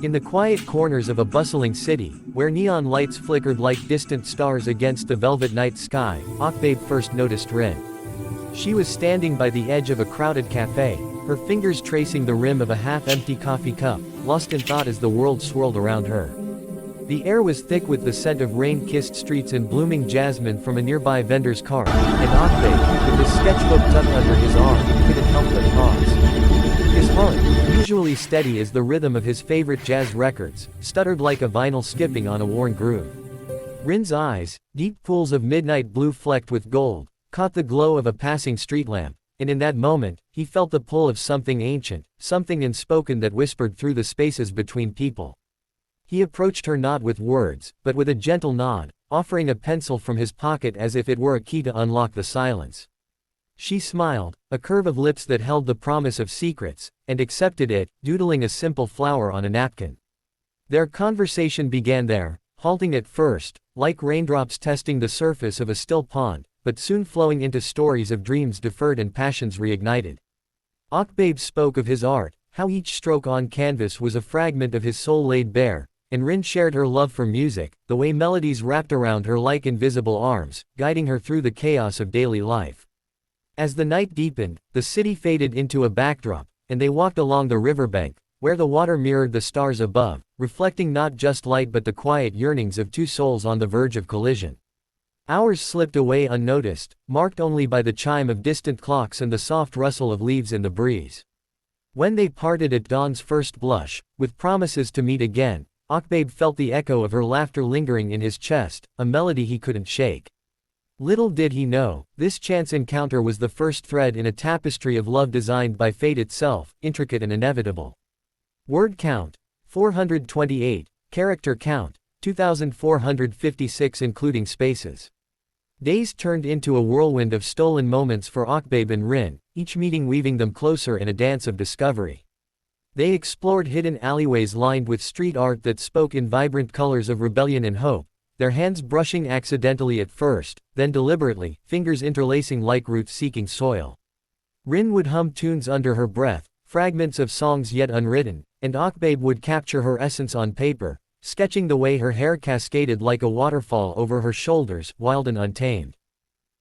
In the quiet corners of a bustling city, where neon lights flickered like distant stars against the velvet night sky, Okbaeb first noticed Rin. She was standing by the edge of a crowded cafe, her fingers tracing the rim of a half-empty coffee cup, lost in thought as the world swirled around her. The air was thick with the scent of rain-kissed streets and blooming jasmine from a nearby vendor's cart, and Okbaeb, with his sketchbook tucked under his arm, couldn't help but pause. His heart, usually steady as the rhythm of his favorite jazz records, stuttered like a vinyl skipping on a worn groove. Rin's eyes, deep pools of midnight blue flecked with gold, caught the glow of a passing street lamp, and in that moment, he felt the pull of something ancient, something unspoken that whispered through the spaces between people. He approached her not with words, but with a gentle nod, offering a pencil from his pocket as if it were a key to unlock the silence. She smiled, a curve of lips that held the promise of secrets, and accepted it, doodling a simple flower on a napkin. Their conversation began there, halting at first, like raindrops testing the surface of a still pond, but soon flowing into stories of dreams deferred and passions reignited. Okbaeb spoke of his art, how each stroke on canvas was a fragment of his soul laid bare, and Rin shared her love for music, the way melodies wrapped around her like invisible arms, guiding her through the chaos of daily life. As the night deepened, the city faded into a backdrop, and they walked along the riverbank, where the water mirrored the stars above, reflecting not just light but the quiet yearnings of two souls on the verge of collision. Hours slipped away unnoticed, marked only by the chime of distant clocks and the soft rustle of leaves in the breeze. When they parted at dawn's first blush, with promises to meet again, Okbaeb felt the echo of her laughter lingering in his chest, a melody he couldn't shake. Little did he know, this chance encounter was the first thread in a tapestry of love designed by fate itself, intricate and inevitable. Word count: 428, character count: 2,456 including spaces. Days turned into a whirlwind of stolen moments for Okbaeb and Rin, each meeting weaving them closer in a dance of discovery. They explored hidden alleyways lined with street art that spoke in vibrant colors of rebellion and hope, their hands brushing accidentally at first, then deliberately, fingers interlacing like roots seeking soil. Rin would hum tunes under her breath, fragments of songs yet unwritten, and Okbaeb would capture her essence on paper, sketching the way her hair cascaded like a waterfall over her shoulders, wild and untamed.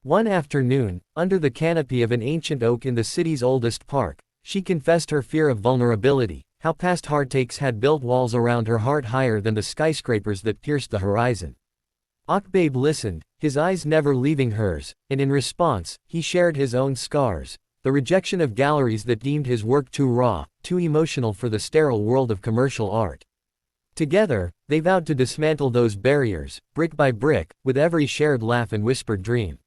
One afternoon, under the canopy of an ancient oak in the city's oldest park, she confessed her fear of vulnerability, how past heartaches had built walls around her heart higher than the skyscrapers that pierced the horizon. Okbaeb listened, his eyes never leaving hers, and in response, he shared his own scars, the rejection of galleries that deemed his work too raw, too emotional for the sterile world of commercial art. Together, they vowed to dismantle those barriers, brick by brick, with every shared laugh and whispered dream.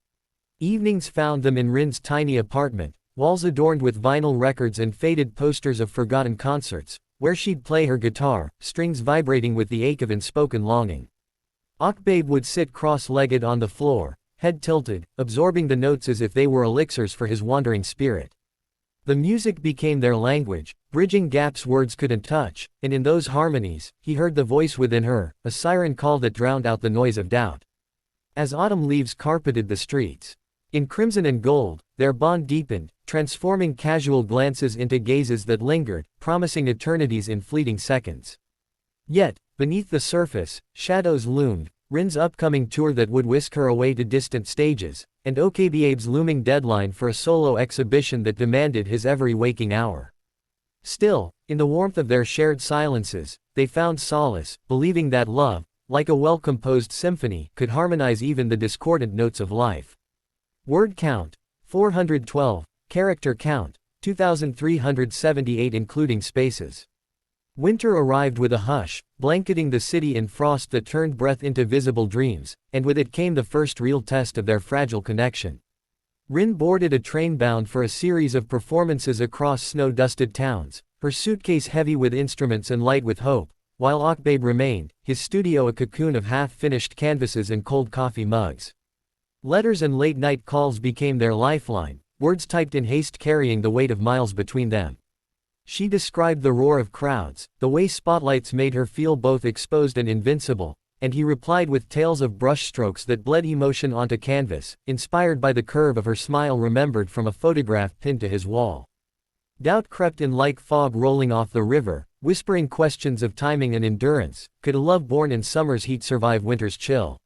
Evenings found them in Rin's tiny apartment, walls adorned with vinyl records and faded posters of forgotten concerts, where she'd play her guitar, strings vibrating with the ache of unspoken longing. Okbaeb would sit cross-legged on the floor, head tilted, absorbing the notes as if they were elixirs for his wandering spirit. The music became their language, bridging gaps words couldn't touch, and in those harmonies, he heard the voice within her, a siren call that drowned out the noise of doubt. As autumn leaves carpeted the streets, in crimson and gold, their bond deepened, transforming casual glances into gazes that lingered, promising eternities in fleeting seconds. Yet, beneath the surface, shadows loomed, Rin's upcoming tour that would whisk her away to distant stages, and Okbaeb's looming deadline for a solo exhibition that demanded his every waking hour. Still, in the warmth of their shared silences, they found solace, believing that love, like a well-composed symphony, could harmonize even the discordant notes of life. Word count: 412, character count: 2,378 including spaces. Winter arrived with a hush, blanketing the city in frost that turned breath into visible dreams, and with it came the first real test of their fragile connection. Rin boarded a train bound for a series of performances across snow-dusted towns, her suitcase heavy with instruments and light with hope, while Okbaeb remained, his studio a cocoon of half-finished canvases and cold coffee mugs. Letters and late-night calls became their lifeline, words typed in haste carrying the weight of miles between them. She described the roar of crowds, the way spotlights made her feel both exposed and invincible, and he replied with tales of brushstrokes that bled emotion onto canvas, inspired by the curve of her smile remembered from a photograph pinned to his wall. Doubt crept in like fog rolling off the river, whispering questions of timing and endurance. Could a love born in summer's heat survive winter's chill?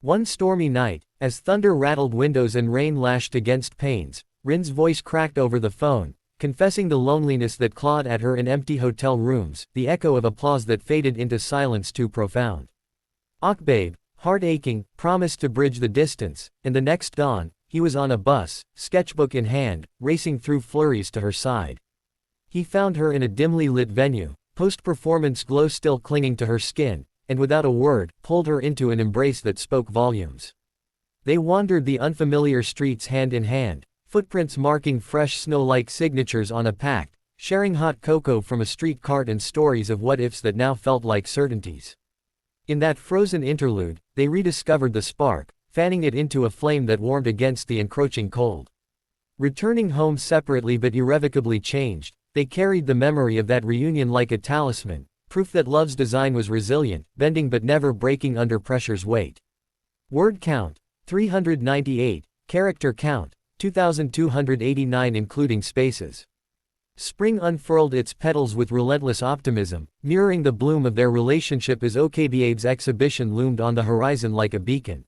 One stormy night, as thunder rattled windows and rain lashed against panes, Rin's voice cracked over the phone, confessing the loneliness that clawed at her in empty hotel rooms, the echo of applause that faded into silence too profound. Okbaeb, heart aching, promised to bridge the distance, and the next dawn, he was on a bus, sketchbook in hand, racing through flurries to her side. He found her in a dimly lit venue, post-performance glow still clinging to her skin, and without a word, pulled her into an embrace that spoke volumes. They wandered the unfamiliar streets hand in hand, footprints marking fresh snow-like signatures on a pact, sharing hot cocoa from a street cart and stories of what-ifs that now felt like certainties. In that frozen interlude, they rediscovered the spark, fanning it into a flame that warmed against the encroaching cold. Returning home separately but irrevocably changed, they carried the memory of that reunion like a talisman, proof that love's design was resilient, bending but never breaking under pressure's weight. Word count, 398, character count, 2,289 including spaces. Spring unfurled its petals with relentless optimism, mirroring the bloom of their relationship as Okbaeb's exhibition loomed on the horizon like a beacon.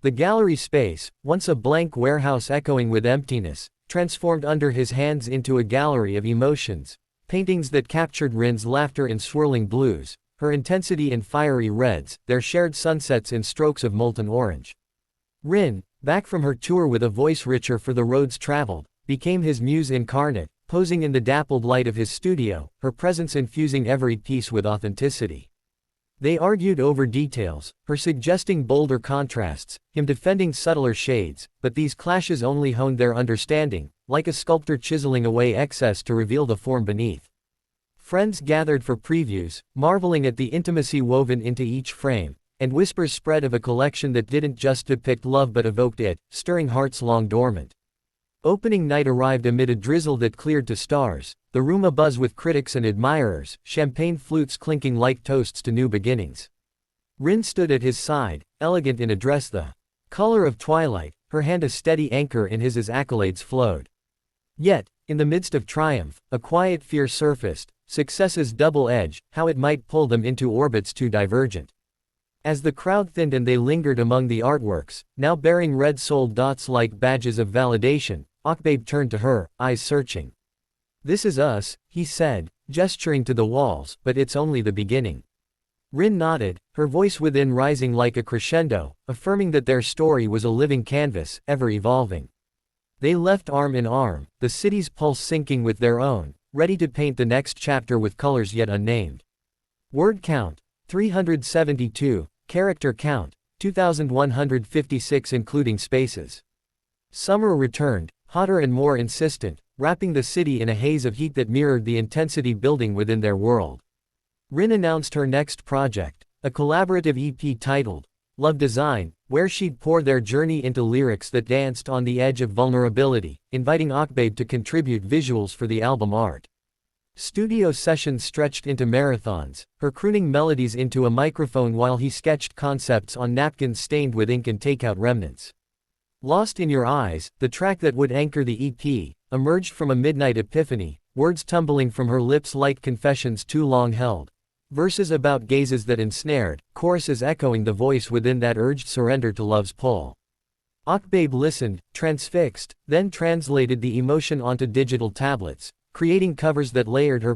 The gallery space, once a blank warehouse echoing with emptiness, transformed under his hands into a gallery of emotions, paintings that captured Rin's laughter in swirling blues, her intensity in fiery reds, their shared sunsets in strokes of molten orange. Rin, back from her tour with a voice richer for the roads traveled, became his muse incarnate, posing in the dappled light of his studio, her presence infusing every piece with authenticity. They argued over details, her suggesting bolder contrasts, him defending subtler shades, but these clashes only honed their understanding, like a sculptor chiseling away excess to reveal the form beneath. Friends gathered for previews, marveling at the intimacy woven into each frame, and whispers spread of a collection that didn't just depict love but evoked it, stirring hearts long dormant. Opening night arrived amid a drizzle that cleared to stars, the room abuzz with critics and admirers, champagne flutes clinking like toasts to new beginnings. Rin stood at his side, elegant in a dress the color of twilight, her hand a steady anchor in his as accolades flowed. Yet, in the midst of triumph, a quiet fear surfaced, success's double edge, how it might pull them into orbits too divergent. As the crowd thinned and they lingered among the artworks, now bearing red-soled dots like badges of validation, Okbaeb turned to her, eyes searching. "This is us," he said, gesturing to the walls, "but it's only the beginning." Rin nodded, her voice within rising like a crescendo, affirming that their story was a living canvas, ever evolving. They left arm in arm, the city's pulse syncing with their own, ready to paint the next chapter with colors yet unnamed. Word count, 372, character count, 2,156 including spaces. Summer returned, hotter and more insistent, wrapping the city in a haze of heat that mirrored the intensity building within their world. Rin announced her next project, a collaborative EP titled Love Design, where she'd pour their journey into lyrics that danced on the edge of vulnerability, inviting Okbaeb to contribute visuals for the album art. Studio sessions stretched into marathons, her crooning melodies into a microphone while he sketched concepts on napkins stained with ink and takeout remnants. Lost in Your Eyes, the track that would anchor the EP, emerged from a midnight epiphany, words tumbling from her lips like confessions too long held. Verses about gazes that ensnared, choruses echoing the voice within that urged surrender to love's pull. Okbaeb listened, transfixed, then translated the emotion onto digital tablets, creating covers that layered her